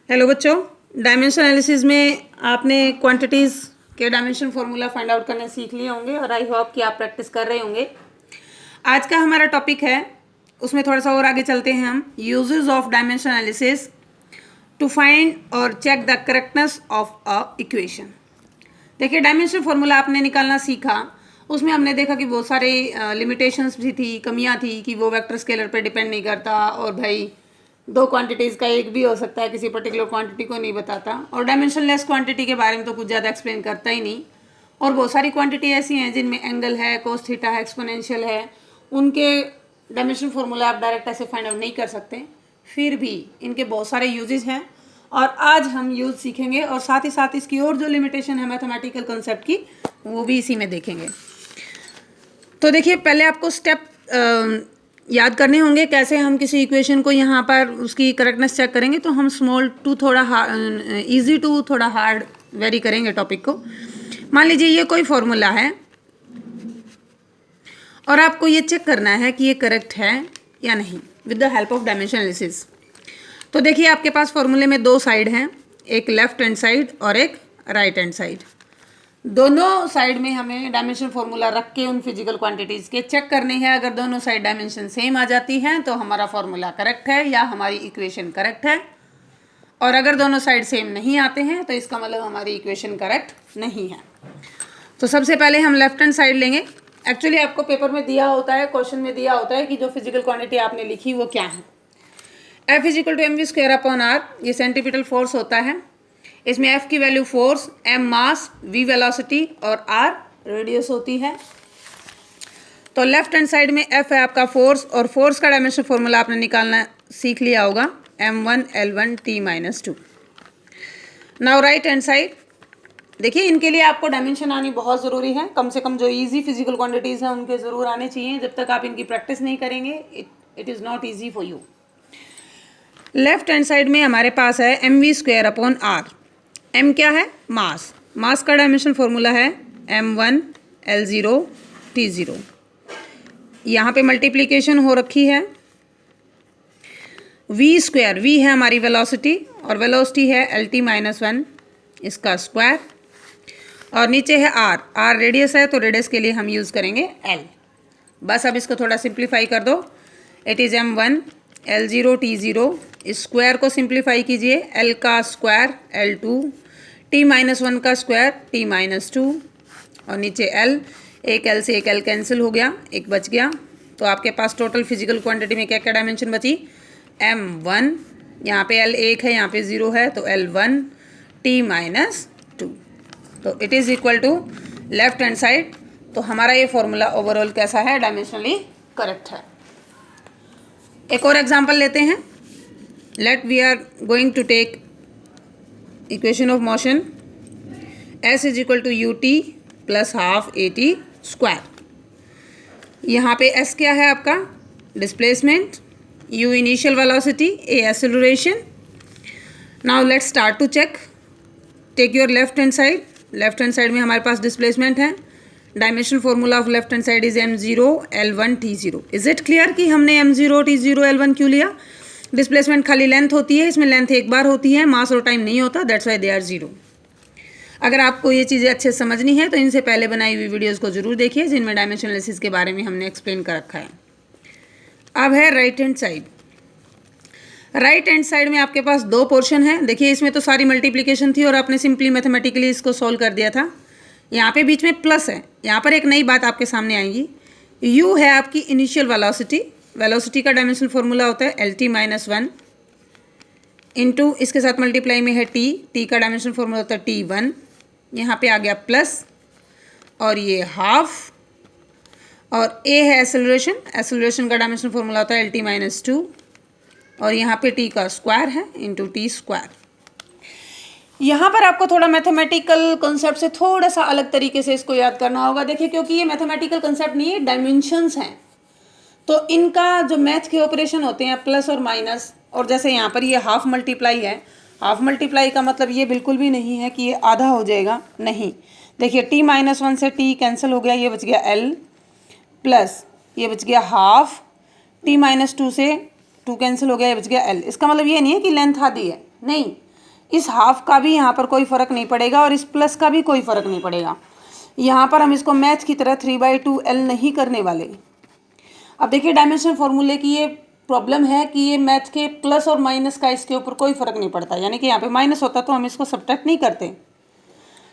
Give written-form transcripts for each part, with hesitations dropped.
Hello बच्चों, dimension analysis में आपने क्वांटिटीज़ के डायमेंशन फार्मूला फाइंड आउट करने सीख लिए होंगे और आई होप कि आप प्रैक्टिस कर रहे होंगे। आज का हमारा टॉपिक है, उसमें थोड़ा सा और आगे चलते हैं हम। Uses of dimension analysis to find और check the correctness of a equation. देखिए, डायमेंशन फार्मूला आपने निकालना सीखा, उसमें हमने देखा कि बहुत सारे लिमिटेशंस भी थी, कमियां थी कि वो वेक्टर स्केलर पे डिपेंड नहीं करता और भाई दो क्वांटिटीज़ का एक भी हो सकता है, किसी पर्टिकुलर क्वांटिटी को नहीं बताता, और डायमेंशनलेस क्वांटिटी के बारे में तो कुछ ज़्यादा एक्सप्लेन करता ही नहीं। और बहुत सारी क्वांटिटी ऐसी हैं जिनमें एंगल है, कोस थीटा है, एक्सपोनेंशियल है, उनके डायमेंशन फार्मूला आप डायरेक्ट ऐसे फाइंड आउट नहीं कर सकते। फिर भी इनके बहुत सारे यूजेज हैं और आज हम यूज सीखेंगे और साथ ही साथ इसकी और जो लिमिटेशन है मैथमेटिकल कॉन्सेप्ट की, वो भी इसी में देखेंगे। तो देखिए, पहले आपको स्टेप याद करने होंगे कैसे हम किसी इक्वेशन को यहाँ पर उसकी करेक्टनेस चेक करेंगे। तो हम स्मॉल टू थोड़ा इजी टू थोड़ा हार्ड वेरी करेंगे टॉपिक को। मान लीजिए ये कोई फॉर्मूला है और आपको ये चेक करना है कि ये करेक्ट है या नहीं with the help of dimension analysis. तो देखिए, आपके पास फॉर्मूले में दो साइड हैं, एक लेफ्ट हैंड साइड और एक राइट हैंड साइड। दोनों साइड में हमें डायमेंशन फार्मूला रख के उन फिजिकल क्वांटिटीज़ के चेक करने हैं। अगर दोनों साइड डायमेंशन सेम आ जाती हैं तो हमारा फार्मूला करेक्ट है या हमारी इक्वेशन करेक्ट है, और अगर दोनों साइड सेम नहीं आते हैं तो इसका मतलब हमारी इक्वेशन करेक्ट नहीं है। तो सबसे पहले हम लेफ्ट हैंड साइड लेंगे। एक्चुअली आपको पेपर में दिया होता है, क्वेश्चन में दिया होता है कि जो फिजिकल क्वांटिटी आपने लिखी वो क्या है। F = mv²/r, ये सेंटीपिटल फोर्स होता है। इसमें F की वैल्यू फोर्स, M मास, V वेलोसिटी और R रेडियस होती है। तो लेफ्ट हैंड साइड में F है आपका फोर्स, और फोर्स का डायमेंशन फार्मूला आपने निकालना सीख लिया होगा, M1 L1 T-2। Now right hand side, देखिए इनके लिए आपको डायमेंशन आनी बहुत ज़रूरी है। कम से कम जो इजी फिजिकल क्वांटिटीज़ हैं उनके ज़रूर आने चाहिए। जब तक आप इनकी प्रैक्टिस नहीं करेंगे it is not easy for you. Left hand side में हमारे पास है mv²/r। m क्या है? मास। मास का डायमेंशन फार्मूला है M1 L0 T0। यहाँ पे मल्टीप्लिकेशन हो रखी है। v², v है हमारी वेलोसिटी और वेलोसिटी है LT-1, इसका स्क्वायर, और नीचे है r। r रेडियस है तो रेडियस के लिए हम यूज़ करेंगे l। बस अब इसको थोड़ा सिंप्लीफाई कर दो। It is M1 L0 T0। Square को सिंप्लीफाई कीजिए, L का स्क्वायर L2, T-1 का स्क्वायर T-2, और नीचे L। एक L से एक L कैंसिल हो गया, एक बच गया। तो आपके पास टोटल फिजिकल क्वांटिटी में क्या क्या डायमेंशन बची? M1, यहाँ पे L 1 है, यहाँ पे 0 है तो L1 T-2। तो it is equal to left hand side. तो हमारा ये फॉर्मूला ओवरऑल कैसा है? डायमेंशनली करेक्ट है। एक और एग्जांपल लेते हैं। Let we are going to take equation of motion S = ut + ½ at²। यहाँ पे S क्या है आपका? Displacement, U initial velocity, A acceleration. Now let's start to check. Take your left hand side. Left hand side में हमारे पास displacement है। Dimension formula of left hand side is M0 L1 T0। Is it clear कि हमने M0 T0 L1 क्यों लिया? Displacement खाली length होती है, इसमें लेंथ एक बार होती है, मास और टाइम नहीं होता, दैट्स वाई दे आर 0। अगर आपको ये चीज़ें अच्छे समझनी है तो इनसे पहले बनाई हुई वीडियोज़ को जरूर देखिए जिनमें डायमेंशन एनालिसिस के बारे में हमने एक्सप्लेन कर रखा है। अब है right hand side. Right hand side में आपके पास दो पोर्शन है। देखिए, इसमें तो सारी मल्टीप्लिकेशन थी और आपने सिंपली मैथमेटिकली इसको सॉल्व कर दिया था। यहाँ पे बीच में प्लस है। यहाँ पर एक नई बात आपके सामने आएगी। u है आपकी इनिशियल वेलोसिटी। वेलोसिटी का डायमेंशन फार्मूला होता है LT-1 इंटू, इसके साथ मल्टीप्लाई में है t का डायमेंशन फार्मूला होता है T1। यहाँ पे आ गया प्लस, और ये हाफ, और a है एक्सेलरेशन। एक्सेलरेशन का डायमेंशन फार्मूला होता है LT-2, और यहाँ पे t का स्क्वायर है इंटू T²। यहाँ पर आपको थोड़ा मैथमेटिकल कॉन्सेप्ट से थोड़ा सा अलग तरीके से इसको याद करना होगा। देखिए, क्योंकि ये मैथमेटिकल कॉन्सेप्ट नहीं है, डायमेंशंस हैं, तो इनका जो मैथ के ऑपरेशन होते हैं प्लस और माइनस, और जैसे यहाँ पर ये हाफ मल्टीप्लाई है, हाफ मल्टीप्लाई का मतलब ये बिल्कुल भी नहीं है कि ये आधा हो जाएगा, नहीं। देखिए, T-1 से T कैंसिल हो गया, ये बच गया L, प्लस ये बच गया हाफ, T-2 से 2 कैंसिल हो गया, ये बच गया L। इसका मतलब ये नहीं है कि लेंथ आधी है, नहीं। इस हाफ का भी यहाँ पर कोई फ़र्क नहीं पड़ेगा और इस प्लस का भी कोई फ़र्क नहीं पड़ेगा। यहाँ पर हम इसको मैथ की तरह 3/2 L नहीं करने वाले। अब देखिए डायमेंशन फॉर्मूले की ये प्रॉब्लम है कि ये मैथ के प्लस और माइनस का इसके ऊपर कोई फ़र्क नहीं पड़ता, यानी कि यहाँ पे माइनस होता तो हम इसको सब्ट्रैक्ट नहीं करते।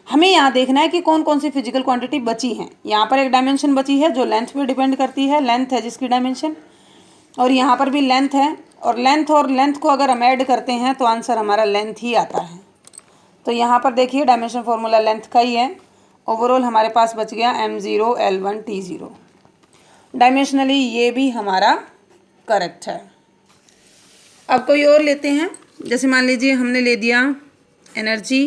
हमें यहाँ देखना है कि कौन कौन सी फिजिकल क्वांटिटी बची हैं। यहाँ पर एक डायमेंशन बची है जो लेंथ पे डिपेंड करती है, लेंथ है जिसकी डायमेंशन, और यहाँ पर भी लेंथ है, और लेंथ को अगर हम ऐड करते हैं तो आंसर हमारा लेंथ ही आता है। तो यहाँ पर देखिए डायमेंशन फार्मूला लेंथ का ही है। ओवरऑल हमारे पास बच गया m0 L1 T0। डायमेंशनली ये भी हमारा करेक्ट है। अब कोई और लेते हैं, जैसे मान लीजिए हमने ले दिया एनर्जी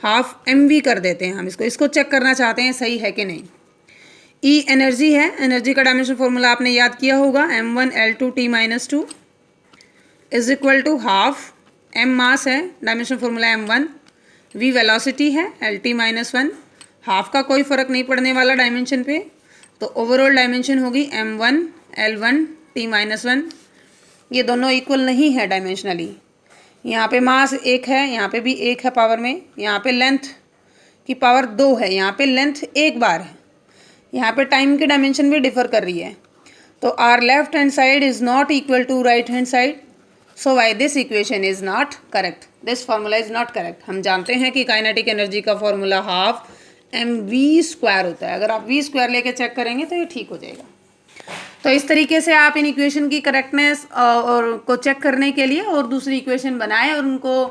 हाफ mv कर देते हैं हम इसको चेक करना चाहते हैं सही है कि नहीं। E एनर्जी है, एनर्जी का डायमेंशन फॉर्मूला आपने याद किया होगा, m1 L2 T-2 is equal to half, m mass है, dimension formula m1, v velocity है, LT-1, हाफ का कोई फ़र्क नहीं पड़ने वाला डायमेंशन पे, तो ओवरऑल डायमेंशन होगी m1 L1 T-1। ये दोनों इक्वल नहीं है डायमेंशनली। यहाँ पे मास 1 है, यहाँ पे भी 1 है पावर में, यहाँ पे लेंथ की पावर 2 है, यहाँ पे लेंथ 1 बार है, यहाँ पे टाइम की डायमेंशन भी डिफर कर रही है। तो our left hand side is not equal to right hand side, so why this equation is not correct, this formula is not correct. हम जानते हैं कि काइनेटिक एनर्जी का फॉर्मूला हाफ mv² होता है। अगर आप v² लेके चेक करेंगे तो ये ठीक हो जाएगा। तो इस तरीके से आप इन इक्वेशन की करेक्टनेस और को चेक करने के लिए और दूसरी इक्वेशन बनाएं और उनको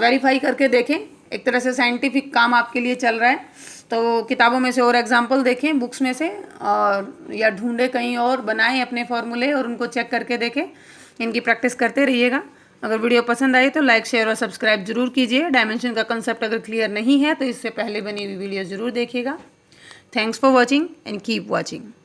वेरीफाई करके देखें। एक तरह से साइंटिफिक काम आपके लिए चल रहा है। तो किताबों में से और एग्जांपल देखें, बुक्स में से, और या ढूंढे कहीं और, बनाएं अपने फॉर्मूले और उनको चेक करके देखें। इनकी प्रैक्टिस करते रहिएगा। अगर वीडियो पसंद आई तो लाइक, शेयर और सब्सक्राइब जरूर कीजिए। डायमेंशन का कंसेप्ट अगर क्लियर नहीं है तो इससे पहले बनी हुई वीडियो ज़रूर देखिएगा। Thanks for watching and keep watching.